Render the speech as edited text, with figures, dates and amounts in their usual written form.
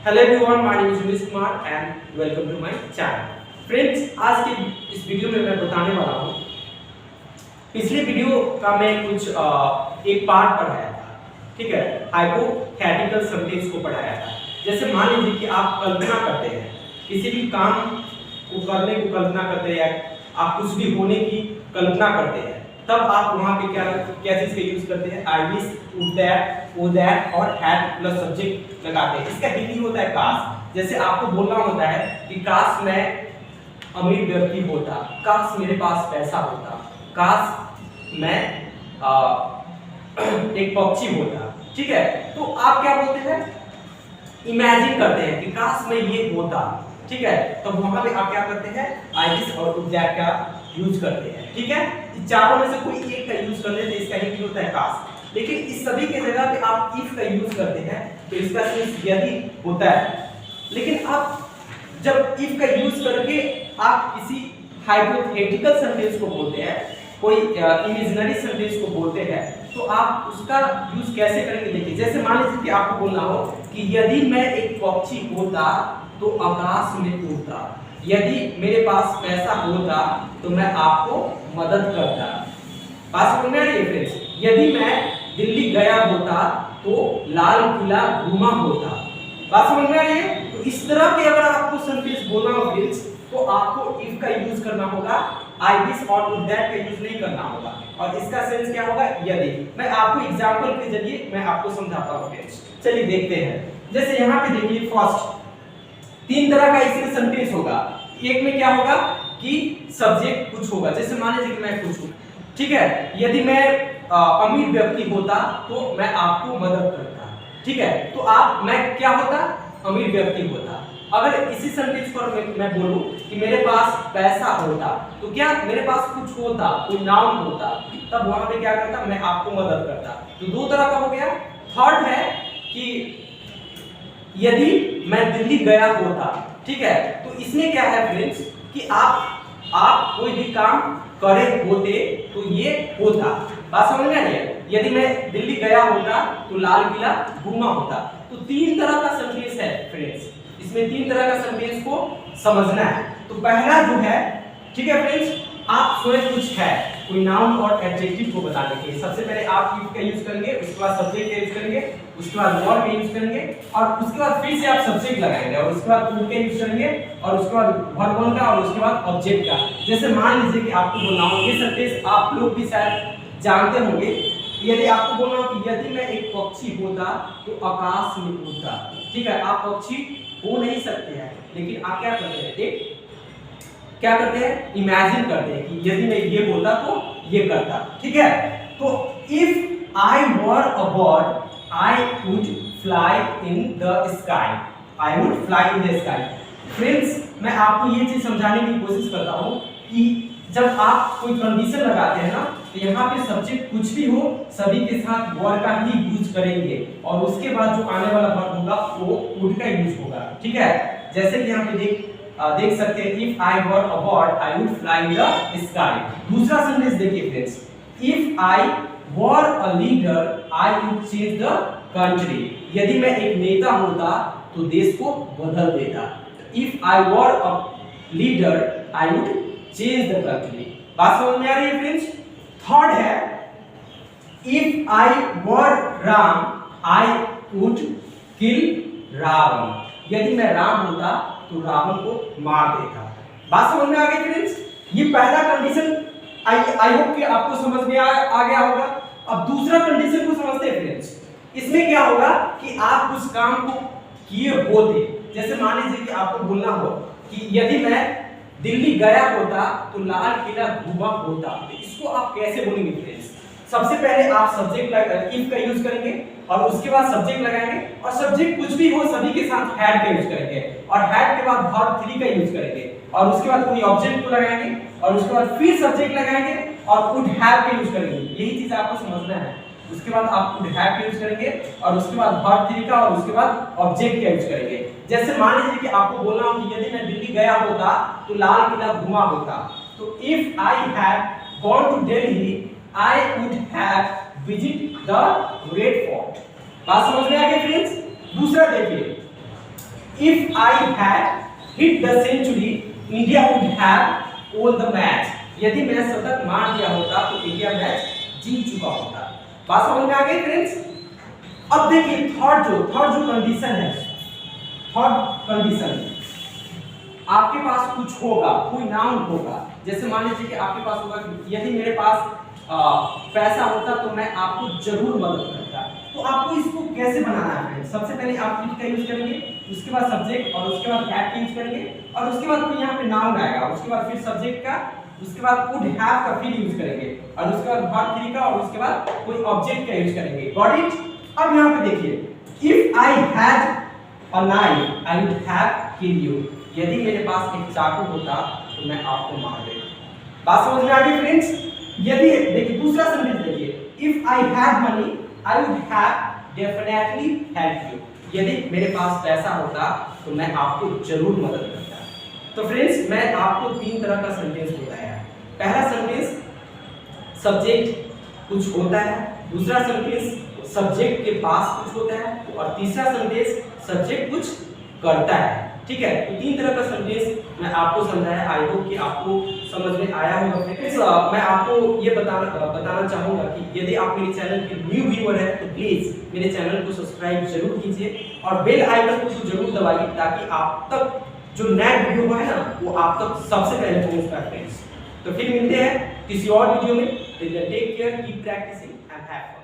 Hello everyone, my name is Sunil Kumar and welcome to my channel. Friends, आज के इस video में मैं बताने वाला हूँ, पिछले वीडियो का मैं कुछ एक पार्ट पढ़ाया था, ठीक है, हाइपोथेटिकल सेंटेंस को पढ़ाया था। जैसे मान लीजिए कि आप कल्पना करते हैं, किसी भी काम को करने को कल्पना करते हैं, आप कुछ भी होने की कल्पना करते हैं, तब आप वहाँ पे क्या चीज का यूज करते हैं? आई विश, वुड दैट, वो दैट और हैड प्लस सब्जेक्ट लगाते हैं। इसका हिंदी होता है काश। जैसे आपको बोलना होता है कि काश मैं अमीर व्यक्ति होता, काश मेरे पास पैसा होता, काश मैं एक पक्षी होता, ठीक है। तो आप क्या बोलते हैं? इमेजिन करते हैं कि काश मैं ये होता, ठीक है। तो वहां पे आप क्या करते हैं? आई विश और वुड दैट का यूज करते हैं, ठीक है। चारों में से कोई एक का यूज कर लेते, इसका हिंदी होता है काश। लेकिन इस सभी के जगह पे आप इफ का यूज करते हैं, तो इसका सेंस यदि होता है। लेकिन आप जब इफ का यूज करके आप किसी हाइपोथेटिकल सेंटेंस को बोलते हैं, कोई इमेजिनरी सेंटेंस को बोलते हैं, तो आप उसका यूज कैसे करेंगे? देखिए, जैसे मान लीजिए कि आपको बोलना हो कि यदि मैं एक पक्षी होता तो आकाश में उड़ता, यदि मेरे पास पैसा होता तो मैं आपको मदद करता। बात समझ में आ रही है फ्रेंड्स? यदि मैं दिल्ली गया होता तो लाल किला घूमा होता। बात समझ में आ रही है? तो इस तरह के अगर आपको सेंटेंस बोलना हो फ्रेंड्स, तो आपको इफ का यूज करना होगा, आई विश और वुड दैट का यूज नहीं करना होगा। और इसका सेंस क्या होगा? यदि। मैं आपको एग्जांपल के जरिए मैं आपको समझाता हूं फ्रेंड्स। चलिए देखते हैं। जैसे यहाँ पे देखिए, फर्स्ट तीन तरह का इसमें सेंटेंस होगा। एक में क्या होगा कि सब्जेक्ट कुछ होगा, जैसे मान लीजिए कि मैं कुछ हूं, ठीक है। यदि मैं अमीर व्यक्ति होता तो मैं आपको मदद करता, ठीक है। तो मैं क्या होता? अमीर व्यक्ति होता। अगर इसी सेंटेंस पर मैं बोलूं कि मेरे पास पैसा होता, तो क्या मेरे पास कुछ होता, कोई नाउन होता, तब वहां पे क्या करता? मैं आपको मदद करता। तो दो तरह का हो गया। थर्ड है कि यदि मैं दिल्ली गया होता, ठीक है। तो इसमें क्या है फ्रेंड्स कि आप कोई भी काम करे होते तो ये होता। बात समझ में आ रही है? यदि मैं दिल्ली गया होता तो लाल किला घूमा होता। तो तीन तरह का सेंटेंस है फ्रेंड्स, इसमें तीन तरह का सेंटेंस को समझना है। तो पहला जो है, ठीक है फ्रेंड्स, आप स्वयं कुछ है, कोई नाउन और एडजेक्टिव को बताने के लिए सबसे पहले आप इफ का यूज करेंगे, उसके बाद सब्जेक्ट का यूज करेंगे, उसके बाद वर्ब का यूज करेंगे, और उसके बाद फिर से आप सब्जेक्ट लगाएंगे, और उसके बाद टू का यूज करेंगे, और उसके बाद वर्ब वन का, और उसके बाद ऑब्जेक्ट का। जैसे मान लीजिए कि आपको बोलना हो, ये सेंटेंस आप लोग भी शायद जानते होंगे। यदि आपको बोलना हो कि यदि मैं एक पक्षी होता तो आकाश में उड़ता, ठीक है। आप पक्षी हो नहीं सकते हैं, लेकिन आप क्या करते हैं? एक क्या करते हैं? इमेजिन करते हैं कि यदि मैं ये बोलता तो ये करता, ठीक है। तो if I were a bird I would fly in the sky, I would fly in the sky. Friends, मैं आपको ये चीज समझाने की कोशिश करता हूं कि जब आप कोई कंडीशन लगाते हैं ना, तो यहाँ पे सब्जेक्ट कुछ भी हो, सभी के साथ वर का ही यूज करेंगे, और उसके बाद जो आने वाला वर्ब होगा वो वुड का यूज होगा, ठीक है। जैसे कि यहाँ पे देख सकते हैं, if I were a bird I would fly in the sky. दूसरा सेंटेंस देखिए friends, if I were a leader I would change the country. यदि मैं एक नेता होता तो देश को बदल देता। If I were a leader I would change the country. बात समझ में आ रही है फ्रेंड्स? थर्ड है, if I were Ram I would kill Ravan. यदि मैं राम होता तो रावण को मार देता। बात समझ में आ गई फ्रेंड्स? ये पहला कंडीशन आई होप कि आपको समझ में आ गया होगा। अब दूसरा कंडीशन को समझते हैं फ्रेंड्स। इसमें क्या होगा कि आप उस काम को किए होते। जैसे मान लीजिए कि आपको बोलना हो कि यदि मैं दिल्ली गया होता तो लाल किला घूमा होता। तो इसको आप कैसे बोलेंगे फ्रेंड्स? सबसे पहले आप सब्जेक्ट इफ का यूज करेंगे, और उसके बाद सब्जेक्ट लगाएंगे, और सब्जेक्ट कुछ भी हो सभी के साथ हैड का यूज करेंगे, और हैड के बाद वर्ब 3 का यूज करेंगे, और उसके बाद कोई ऑब्जेक्ट को लगाएंगे, और उसके बाद फिर सब्जेक्ट लगाएंगे, और वुड हैव का यूज करेंगे। यही चीज आपको समझना है। उसके बाद आप वुड हैव का यूज करेंगे, और उसके बाद वर्ब 3 का, और उसके बाद ऑब्जेक्ट का यूज करेंगे। जैसे मान लीजिए कि आपको बोलना हो कि यदि मैं दिल्ली गया होता तो लाल किला घूमा होता। तो if I have gone to Delhi I would have visit the red fort. बात समझ में आ गई फ्रेंड्स? दूसरा देखिए, if I had hit the century India would have won the match. यदि मैं शतक मार दिया होता तो इंडिया मैच जीत चुका होता। बात समझ में आ गई फ्रेंड्स? अब देखिए थर्ड जो कंडीशन है, थर्ड कंडीशन, आपके पास कुछ होगा, कोई नाउन होगा। जैसे मान लीजिए कि आपके पास होगा कि यदि मेरे पास पैसा होता तो मैं आपको जरूर मदद करता। तो आपको इसको कैसे बनाना है फ्रेंड्स? सबसे पहले आप इफ का यूज करेंगे, उसके बाद सब्जेक्ट और उसके बाद हैव का यूज करेंगे और उसके बाद कोई यहाँ पे नाउन आएगा, उसके बाद फिर सब्जेक्ट का, उसके बाद वुड हैव का फिर यूज करेंगे और उसके बाद वर्ब 3 का और उसके बाद कोई ऑब्जेक्ट का यूज करेंगे। Got it? अब यहाँ पे देखिए if I had a knife I would have kill you. यदि मेरे पास एक चाकू होता तो मैं आपको मार देता। बात समझ में आ गई फ्रेंड्स? यदि देखिए दूसरा सेंटेंस देखिए if I had money I would have definitely help you. यदि मेरे पास पैसा होता तो मैं आपको जरूर मदद करता। तो फ्रेंड्स मैं आपको 3 तरह का सेंटेंस बताया। पहला सेंटेंस सब्जेक्ट कुछ होता है, दूसरा सेंटेंस सब्जेक्ट के पास कुछ होता है और तीसरा सेंटेंस सब्जेक्ट कुछ करता है। ठीक है, तो 3 तरह का सेंटेंस मैं आपको समझाया। आई होप कि आपको समझ में आया होगा। फ्रेंड्स मैं आपको ये बताना चाहूँगा कि यदि आप मेरे चैनल के न्यू व्यूअर हैं तो प्लीज़ मेरे चैनल को सब्सक्राइब जरूर कीजिए और बेल आइकन को जरूर दबाइए ताकि आप तक जो नया वीडियो है ना वो आप तक सबसे पहले पहुँच पाए फ्रेंड्स। तो फिर मिलते हैं किसी और वीडियो में। Take care, keep practising and have fun.